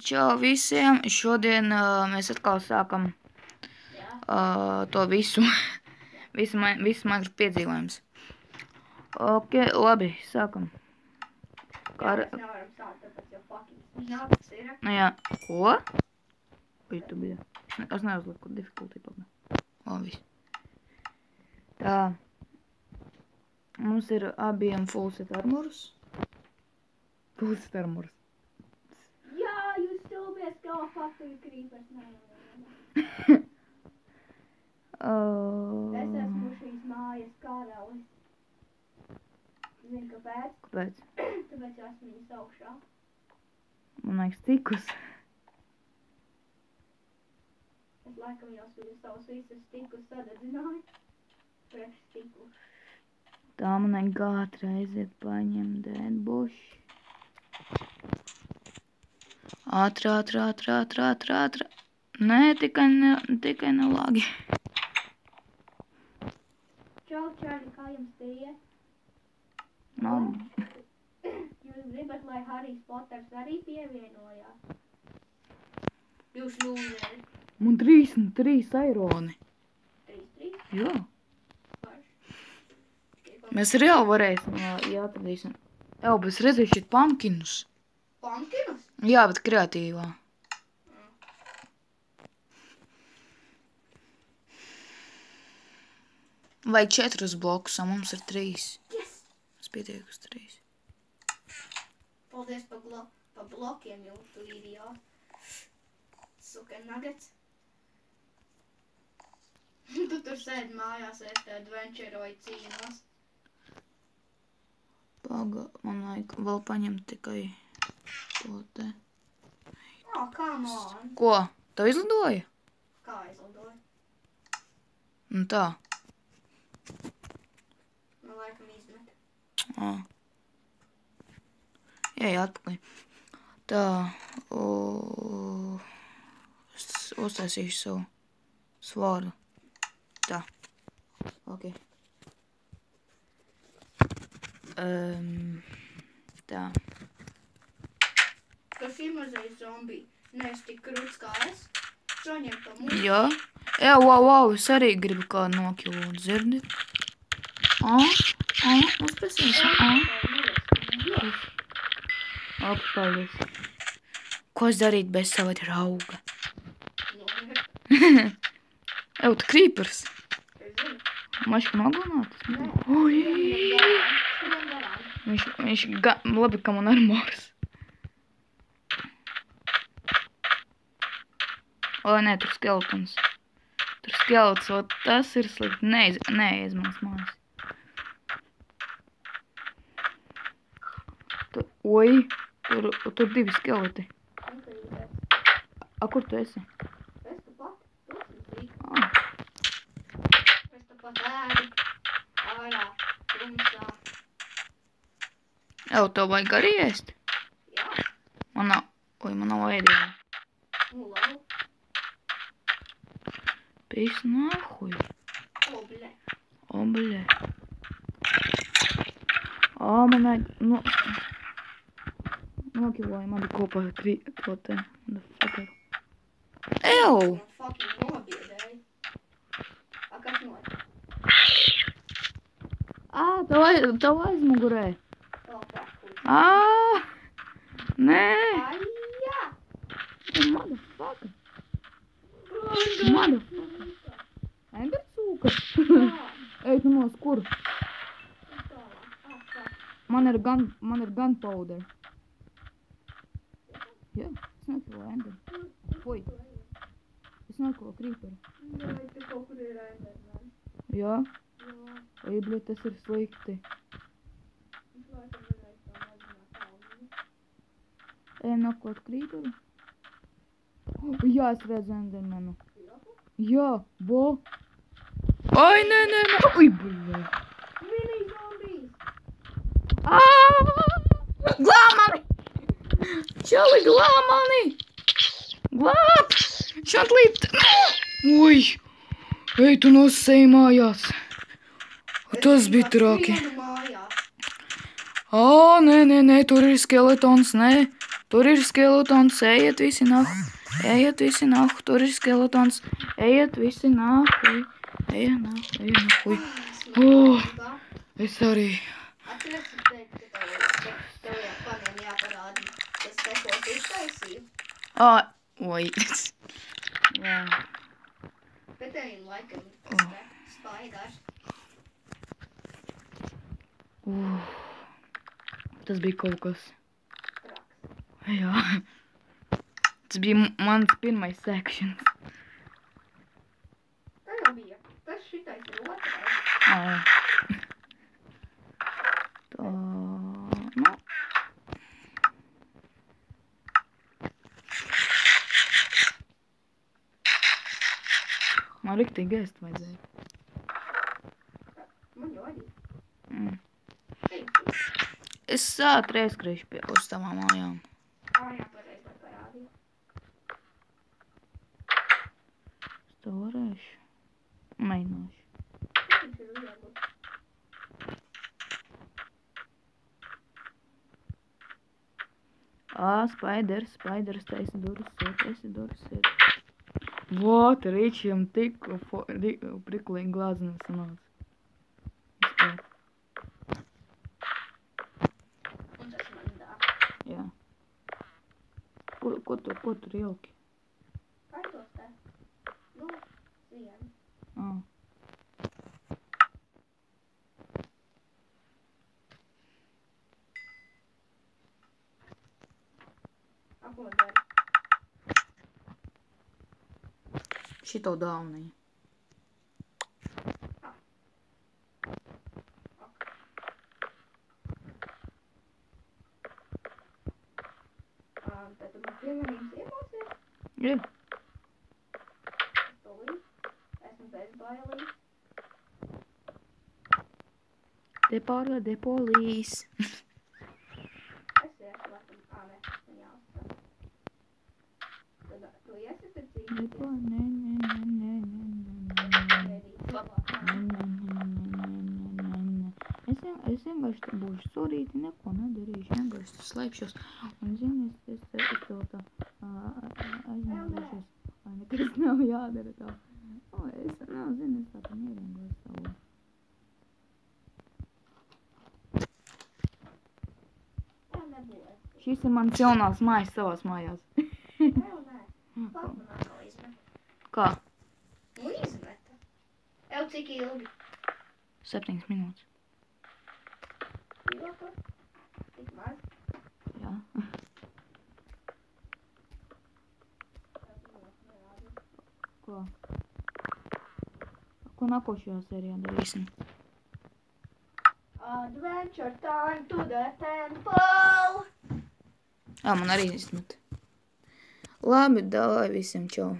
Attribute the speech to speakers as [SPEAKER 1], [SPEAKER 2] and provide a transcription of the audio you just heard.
[SPEAKER 1] Čau visiem! Šodien mēs atkal sākam to visu Minecraft piedzīvojums. Ok, labi, sākam.
[SPEAKER 2] Mēs nevaram sākt, tāpēc jau fucking nakts ir.
[SPEAKER 1] Jā, ko? Vai tu bija? Es neuzliku difficulty pagā. Labi. Tā. Mums ir abiem full set armorus. Full set armorus.
[SPEAKER 2] Jā, jūs stulbies, kā fucking creepers. Es esmu šīs mājas karalis. Zini, kāpēc?
[SPEAKER 1] Kāpēc?
[SPEAKER 2] Tāpēc jau esmu viņas augšā.
[SPEAKER 1] Man liekas, cikus.
[SPEAKER 2] Es laikam jau savus visus stikus sadedzināju. Priekš stiku.
[SPEAKER 1] Tā manai gāt reiziet paņem deadbush. Ātrā. Nē, tikai ne lagi.
[SPEAKER 2] Čau, Čārli, kā jums te iet? Jūs gribat, lai Harijs Poters arī pievienojās? Jūs lūzeri.
[SPEAKER 1] Man 33 eironi.
[SPEAKER 2] 3?
[SPEAKER 1] Jā.
[SPEAKER 2] Varš.
[SPEAKER 1] Mēs reāli varēsim, ja atradīsim. Jā, bet es redzēju šeit pumpkinus.
[SPEAKER 2] Pumpkinus?
[SPEAKER 1] Jā, bet kreatīvā. Vajag 4 blokus, a mums ir 3.
[SPEAKER 2] Yes!
[SPEAKER 1] Es pietieku uz 3.
[SPEAKER 2] Paldies pa blokiem, jūs tu idiot. Suka nuggets. Tu tur sēdi mājās, adventuroji cīnos.
[SPEAKER 1] Paga, man vajag vēl paņemt tikai to te.
[SPEAKER 2] Oh, come on.
[SPEAKER 1] Ko? Tev izlidoja?
[SPEAKER 2] Kā izlidoja?
[SPEAKER 1] Nu tā.
[SPEAKER 2] Man laikam izmet.
[SPEAKER 1] Jā, atpakaļ. Tā. Es uztaisīšu savu svārdu. Tā. Ok. Tā.
[SPEAKER 2] Ka šī mazais zombija neesi tik krūts kā es. Saņem to mūsu.
[SPEAKER 1] Jā. Jā, wow, es arī gribu kādu nokilot, dzirdi? Uzpēsīs. Paldies. Ko es darīt bez sava drauga? Ew, tu creepers.
[SPEAKER 2] Es zinu.
[SPEAKER 1] Maška nogalnāt?
[SPEAKER 2] Nē.
[SPEAKER 1] Ui! Viņš labi, ka man armors. O, nē, tur skeletons. Tur skelets, o, tas ir slikti. Neeiz manas mājas. Oi, tur 2 skeleti. A, kur tu esi?
[SPEAKER 2] Es tu pat.
[SPEAKER 1] Ah.
[SPEAKER 2] Es tu pat ēdu. Ārā. Tumsā.
[SPEAKER 1] Ew, tev vajag arī ēst?
[SPEAKER 2] Jā.
[SPEAKER 1] Man nav ēdiena.
[SPEAKER 2] Nu, labi.
[SPEAKER 1] Pīs nahuj.
[SPEAKER 2] O, bļē.
[SPEAKER 1] O, bļē. O, man vajag, nokiloja mani kopā to te, motherfucker. Ew!
[SPEAKER 2] Man fucking nobiedēja. A, kas notic?
[SPEAKER 1] Tev aizmugurē.
[SPEAKER 2] O, fuck.
[SPEAKER 1] Nē!
[SPEAKER 2] Aijā!
[SPEAKER 1] Motherfucker. Motherfucker. Embercūka. Ej, tu nos, kur? Man ir gunpowder. Jā, es nokiloju Ender. Fui. Es nokiloju creeperu.
[SPEAKER 2] Vai tu kaut kur ir Enderman?
[SPEAKER 1] Jā?
[SPEAKER 2] Jā.
[SPEAKER 1] Ej, bļet, tas ir slikti.
[SPEAKER 2] Viņš laikam varēja tā mazināt augu.
[SPEAKER 1] Ej, nokot creeperu. Jā, es redzu Endermanu. Jā, bo. Ai, nē. Ui, bļē.
[SPEAKER 2] Mini zombijas!
[SPEAKER 1] Glāb mani! Čali, glāb mani! Glāb! Šād līdz... Ui! Ej, tu nosēji mājās. Tas bija traki.
[SPEAKER 2] Mājās.
[SPEAKER 1] Nē, tur ir skeletons, nē. Tur ir skeletons, ejiet visi nahu. Ejiet visi nahu, tur ir skeletons. Ejiet visi nahu. Ejiet nahu. Es arī.
[SPEAKER 2] Atceries, tu teici, ka tev faniem jāparāda, kas tekos iztaisīju.
[SPEAKER 1] Oi. Jā.
[SPEAKER 2] Bet tev laikam spaidās.
[SPEAKER 1] Tas bija kaut kas.
[SPEAKER 2] Traks.
[SPEAKER 1] Jā. Tas bija mans pirmais sekšanas.
[SPEAKER 2] Tā jau bija. Tas šitais ir otrais.
[SPEAKER 1] Tā, nu. Man riktīgi ēst vajadzēja.
[SPEAKER 2] Man jau arī.
[SPEAKER 1] Es ātri aizskriešu uz savām mājām.
[SPEAKER 2] Jā, pareizi, lai parādīju.
[SPEAKER 1] Es to varēšu. Mēģināšu.
[SPEAKER 2] Viņš ir viegli.
[SPEAKER 1] Spaiders, taisa durvis, iet. Vot, rīčiem tik priklīgi glāzina sanāca.
[SPEAKER 2] Un tas man dāk.
[SPEAKER 1] Jā. Ko tur ilgi?
[SPEAKER 2] Kaitos te? Nu, vienu. Ko dari?
[SPEAKER 1] Šito daunīju.
[SPEAKER 2] Tad tu man piemanījums iemācies?
[SPEAKER 1] Jā.
[SPEAKER 2] Tolīt. Esmu bez bailī.
[SPEAKER 1] Depolīs.
[SPEAKER 2] Es iešu laikam. Nē, man jāuzstāv. Tad tu iesi tur cīņi?
[SPEAKER 1] Es vienkārši te būšu sorīti, neko nedarīšu, vienkārši slēpšos. Un, zini, es tev tā aizmēlušies, vai nekas nav jādara tā. Es tā pa mierīgi stāvu. Šis ir mans jaunās mājas savās mājās.
[SPEAKER 2] Nē. Pat man atkal izmet.
[SPEAKER 1] Kā?
[SPEAKER 2] Nu, izmeta. Ev, cik ilgi?
[SPEAKER 1] 7 minūtes.
[SPEAKER 2] Ilgi? Tik maz?
[SPEAKER 1] Jā. Ko? Ko nākošajā sērijā darīsim?
[SPEAKER 2] Adventure time to the temple!
[SPEAKER 1] Man arī izmet. Labi, davai visiem čau.